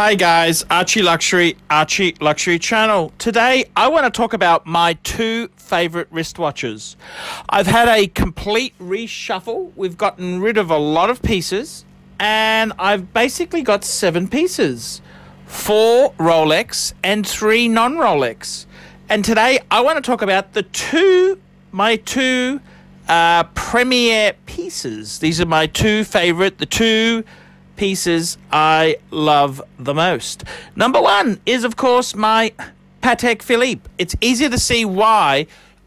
Hi guys, ArchieLuxury channel. Today I want to talk about my two favorite wristwatches. I've had a complete reshuffle. We've gotten rid of a lot of pieces and I've basically got 7 pieces. 4 Rolex and 3 non-Rolex. And today I want to talk about my two premier pieces. These are my two favorite, the two pieces I love the most. Number one is, of course, my Patek Philippe. It's easy to see why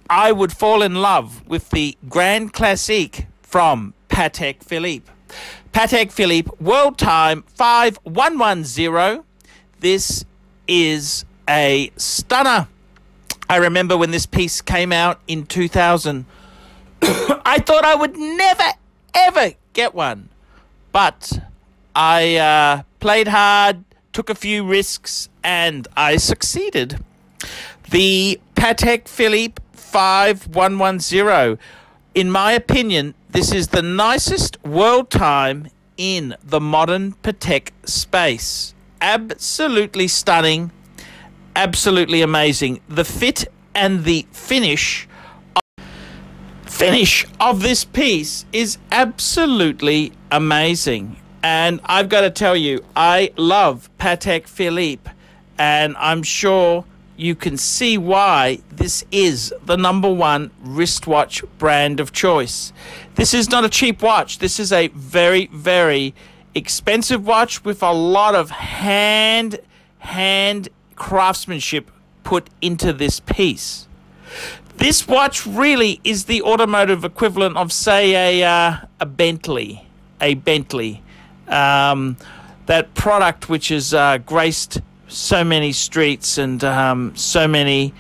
I would fall in love with the Grand Classique from Patek Philippe. Patek Philippe World Time 5110. This is a stunner. I remember when this piece came out in 2000. I thought I would never, ever get one. But I played hard, took a few risks, and I succeeded. The Patek Philippe 5110. In my opinion, this is the nicest world time in the modern Patek space. Absolutely stunning, absolutely amazing. The fit and the finish of this piece is absolutely amazing. And I've got to tell you, I love Patek Philippe, and I'm sure you can see why this is the #1 wristwatch brand of choice. This is not a cheap watch. This is a very, very expensive watch with a lot of hand craftsmanship put into this piece. This watch really is the automotive equivalent of, say, a Bentley. That product which has graced so many streets and so many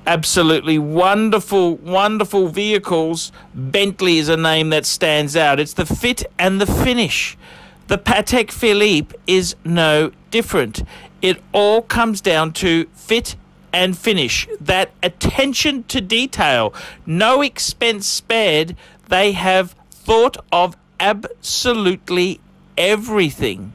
absolutely wonderful vehicles. Bentley is a name that stands out. It's the fit and the finish. The Patek Philippe is no different. It all comes down to fit and finish. That attention to detail. No expense spared. They have thought of absolutely everything.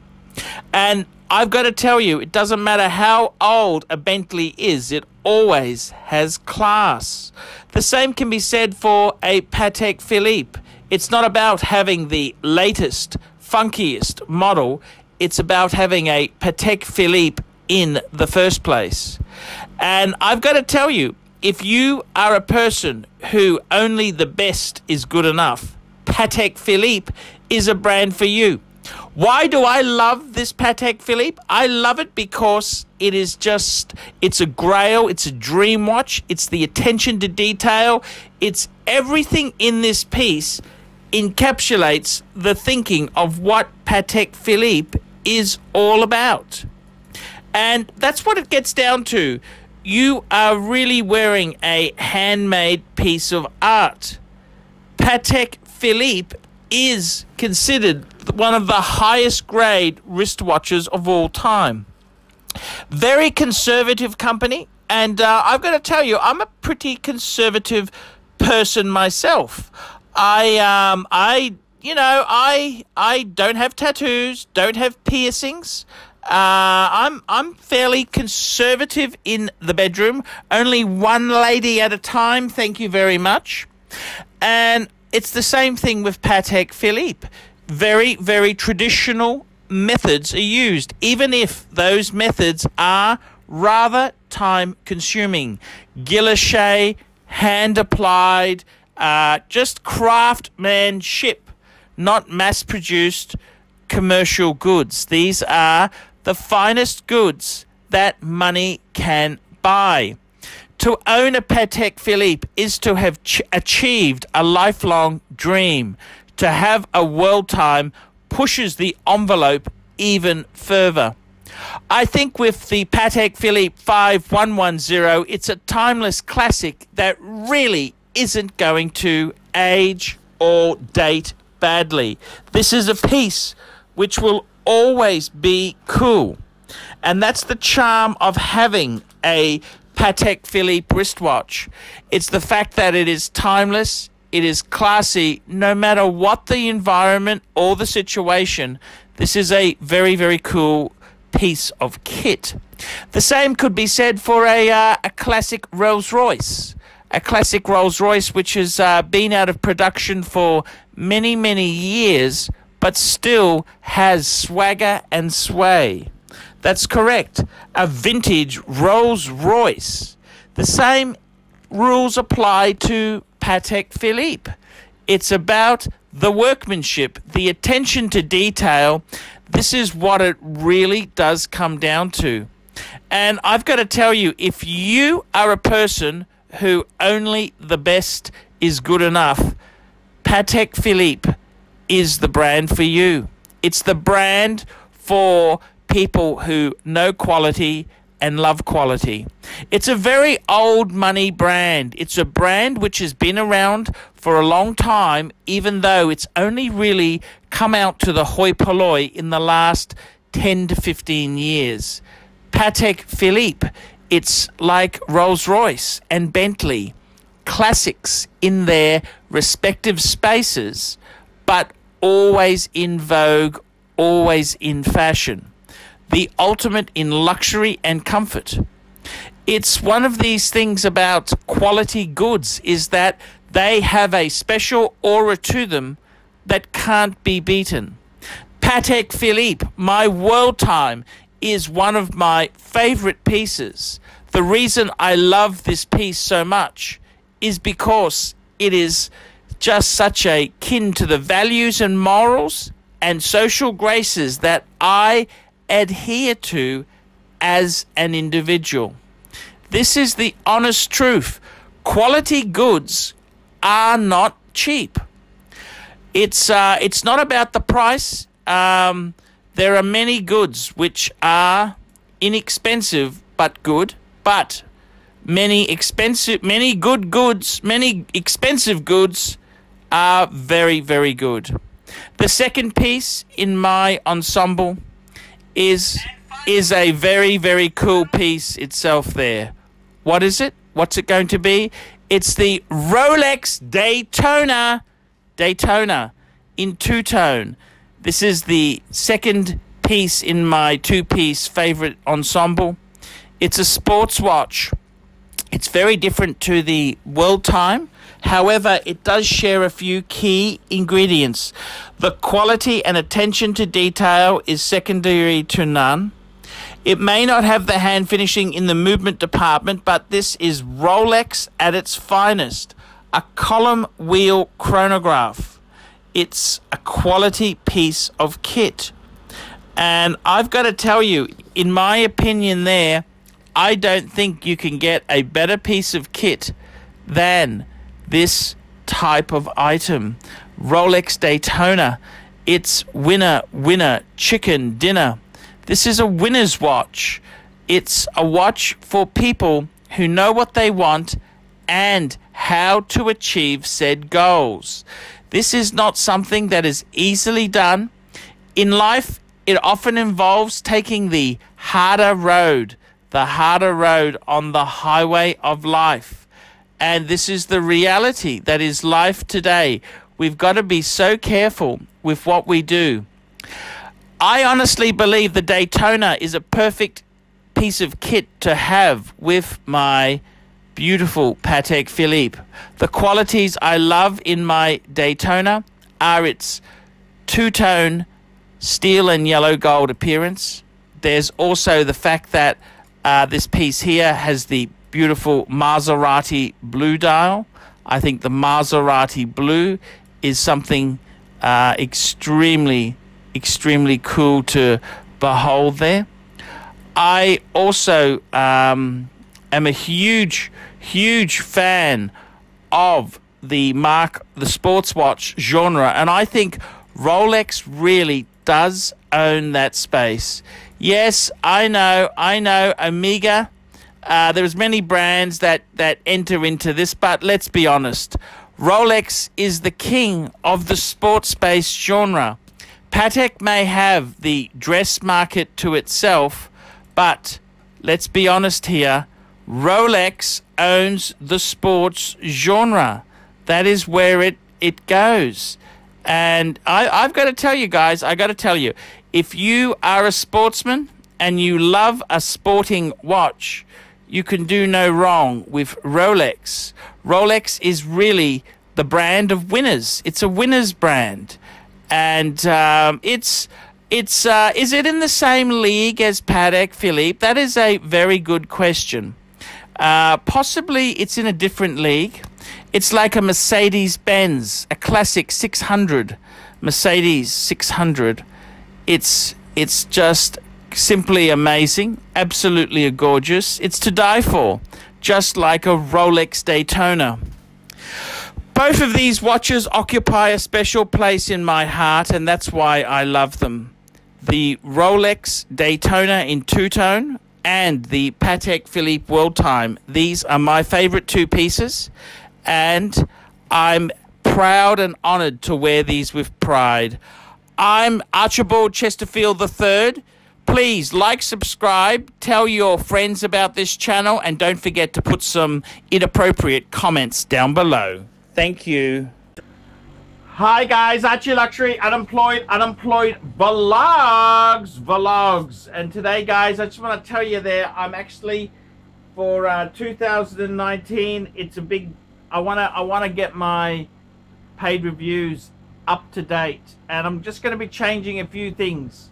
And I've got to tell you, it doesn't matter how old a Bentley is, it always has class. The same can be said for a Patek Philippe. It's not about having the latest, funkiest model. It's about having a Patek Philippe in the first place. And I've got to tell you, if you are a person who only the best is good enough, Patek Philippe is a brand for you. Why do I love this Patek Philippe? I love it because it's a grail, it's a dream watch, it's the attention to detail, it's everything in this piece encapsulates the thinking of what Patek Philippe is all about. And that's what it gets down to. You are really wearing a handmade piece of art. Patek Philippe is considered one of the highest grade wristwatches of all time. Very conservative company, and I've got to tell you, I'm a pretty conservative person myself. I don't have tattoos, don't have piercings. I'm fairly conservative in the bedroom. Only one lady at a time, thank you very much. And it's the same thing with Patek Philippe. Very, very traditional methods are used, even if those methods are rather time-consuming. Guilloche, hand-applied, just craftsmanship, not mass-produced commercial goods. These are the finest goods that money can buy. To own a Patek Philippe is to have achieved a lifelong dream. To have a world time pushes the envelope even further. I think with the Patek Philippe 5110, it's a timeless classic that really isn't going to age or date badly. This is a piece which will always be cool. And that's the charm of having a Patek Philippe wristwatch. It's the fact that it is timeless, it is classy, no matter what the environment or the situation. This is a very, very cool piece of kit. The same could be said for a classic Rolls-Royce. A classic Rolls-Royce which has been out of production for many, many years, but still has swagger and sway. That's correct. A vintage Rolls-Royce. The same rules apply to Patek Philippe. It's about the workmanship, the attention to detail. This is what it really does come down to. And I've got to tell you, if you are a person who only the best is good enough, Patek Philippe is the brand for you. It's the brand for people who know quality and love quality. It's a very old money brand. It's a brand which has been around for a long time, even though it's only really come out to the hoi polloi in the last 10 to 15 years. Patek Philippe, it's like Rolls-Royce and Bentley, classics in their respective spaces, but always in vogue, always in fashion. The ultimate in luxury and comfort. It's one of these things about quality goods, is that they have a special aura to them that can't be beaten. Patek Philippe, my world time, is one of my favorite pieces. The reason I love this piece so much is because it is just such a kin to the values and morals and social graces that I adhere to as an individual. This is the honest truth. Quality goods are not cheap. It's not about the price. There are many goods which are inexpensive but good, but many expensive goods are very, very good. The second piece in my ensemble is a very, very cool piece itself there. What is it? What's it going to be? It's the Rolex Daytona in two-tone. This is the second piece in my two-piece favorite ensemble. It's a sports watch. It's very different to the world time. However, it does share a few key ingredients. The quality and attention to detail is secondary to none. It may not have the hand finishing in the movement department, but this is Rolex at its finest. A column wheel chronograph. It's a quality piece of kit. And I've got to tell you, in my opinion there, I don't think you can get a better piece of kit than this type of item. Rolex Daytona. It's winner, winner, chicken dinner. This is a winner's watch. It's a watch for people who know what they want and how to achieve said goals. This is not something that is easily done. In life, it often involves taking the harder road on the highway of life. And this is the reality that is life today. We've got to be so careful with what we do. I honestly believe the Daytona is a perfect piece of kit to have with my beautiful Patek Philippe. The qualities I love in my Daytona are its two-tone steel and yellow gold appearance. There's also the fact that this piece here has the beautiful Maserati blue dial. I think the Maserati blue is something extremely cool to behold there. I also am a huge fan of the sports watch genre, and I think Rolex really does own that space. Yes, I know, Omega. There's many brands that enter into this, but let's be honest. Rolex is the king of the sports space genre. Patek may have the dress market to itself, but let's be honest here. Rolex owns the sports genre. That is where it goes. And I've got to tell you guys, if you are a sportsman and you love a sporting watch, you can do no wrong with Rolex. Rolex is really the brand of winners. It's a winner's brand. And is it in the same league as Patek Philippe? That is a very good question. Possibly it's in a different league. It's like a Mercedes-Benz, a classic 600, Mercedes 600. It's just simply amazing, absolutely gorgeous. It's to die for, just like a Rolex Daytona. Both of these watches occupy a special place in my heart, and that's why I love them. The Rolex Daytona in two-tone and the Patek Philippe World Time. These are my favorite two pieces, and I'm proud and honored to wear these with pride. I'm Archibald Chesterfield III. Please like, subscribe, tell your friends about this channel, and don't forget to put some inappropriate comments down below. Thank you. Hi guys, ArchieLuxury, unemployed vlogs. And today guys, I just want to tell you I'm actually, for 2019, it's a big, I want to get my paid reviews up to date, and I'm just going to be changing a few things.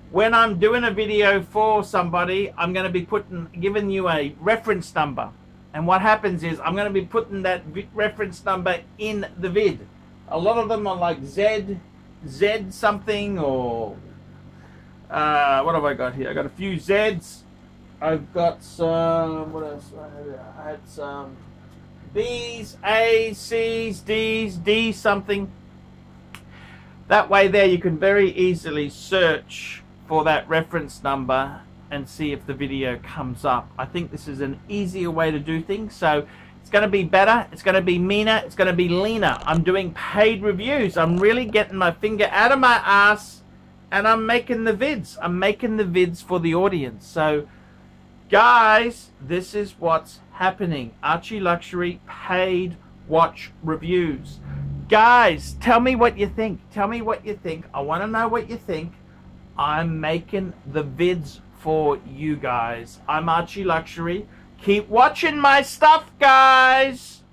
When I'm doing a video for somebody, I'm going to be giving you a reference number. And what happens is I'm going to be putting that reference number in the vid. A lot of them are like Z something, or what have I got here? I got a few Zs. I've got some, what else? I had some Bs, A's, C's, D's, D something. That way there you can very easily search for that reference number and see if the video comes up. I think this is an easier way to do things, so it's going to be better, it's going to be meaner, it's going to be leaner. I'm doing paid reviews. I'm really getting my finger out of my ass, and I'm making the vids. I'm making the vids for the audience. So guys, this is what's happening. ArchieLuxury paid watch reviews. Guys, tell me what you think. Tell me what you think. I want to know what you think. I'm making the vids for you guys. I'm ArchieLuxury. Keep watching my stuff, guys.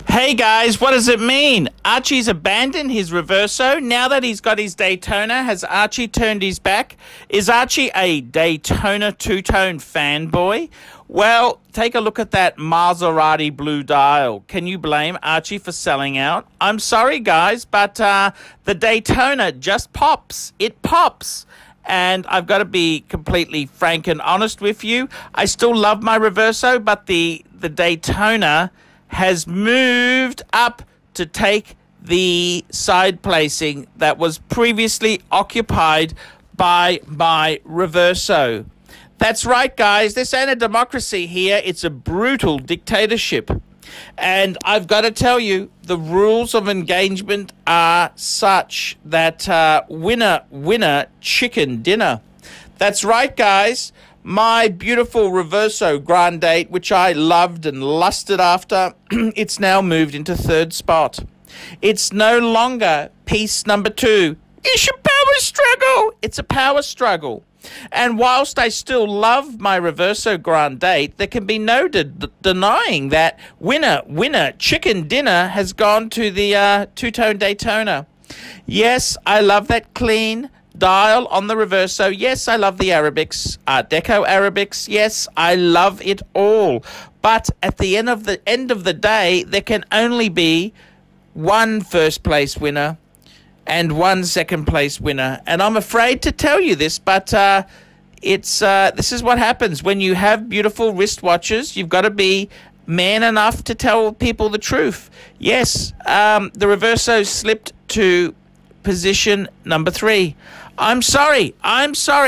Hey guys, what does it mean? Archie's abandoned his Reverso. Now that he's got his Daytona, has Archie turned his back? Is Archie a Daytona two-tone fanboy? Well, take a look at that Maserati blue dial. Can you blame Archie for selling out? I'm sorry, guys, but the Daytona just pops. It pops. And I've got to be completely frank and honest with you. I still love my Reverso, but the Daytona has moved up to take the side placing that was previously occupied by my Reverso. That's right, guys. This ain't a democracy here. It's a brutal dictatorship. And I've got to tell you, the rules of engagement are such that winner, winner, chicken dinner. That's right, guys. My beautiful Reverso Grand Date, which I loved and lusted after, it's now moved into third spot. It's no longer piece number 2. It's a power struggle. It's a power struggle. And whilst I still love my Reverso Grand Date, there can be no denying that winner, winner, chicken dinner has gone to the two-tone Daytona. Yes, I love that clean dial on the Reverso. Yes, I love the Arabics, Art Deco Arabics. Yes, I love it all. But at the end of the day, there can only be one first place winner and one second place winner. And I'm afraid to tell you this, but this is what happens when you have beautiful wristwatches. You've got to be man enough to tell people the truth. Yes, the Reverso slipped to position number 3. I'm sorry.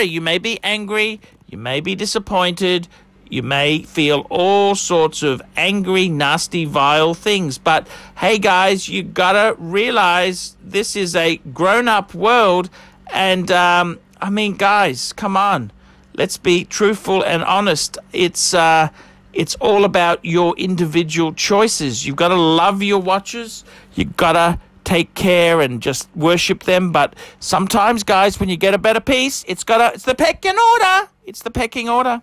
You may be angry. You may be disappointed. You may feel all sorts of angry, nasty, vile things. But, hey, guys, you got to realize this is a grown-up world. And, I mean, guys, come on. Let's be truthful and honest. It's all about your individual choices. You've got to love your watches. You've got to take care and just worship them. But sometimes, guys, when you get a better piece, it's the pecking order. It's the pecking order.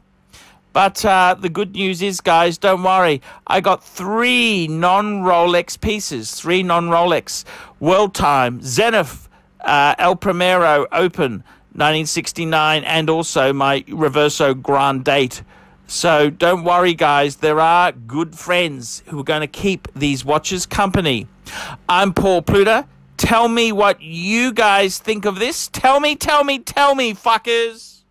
But the good news is, guys, don't worry. I got 3 non-Rolex pieces, 3 non-Rolex. World Time, Zenith, El Primero Open, 1969, and also my Reverso Grand Date. So don't worry, guys. There are good friends who are going to keep these watches company. I'm Paul Pluta. Tell me what you guys think of this. Tell me, fuckers.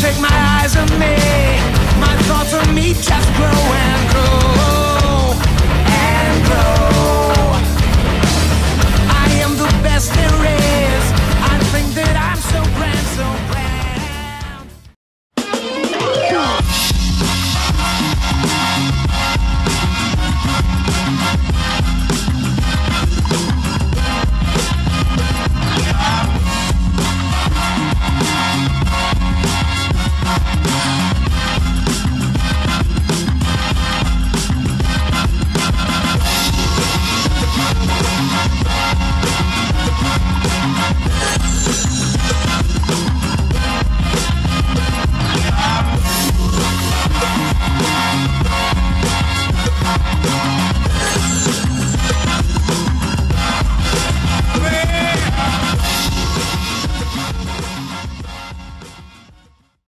take my eyes on me. My thoughts on me just grow.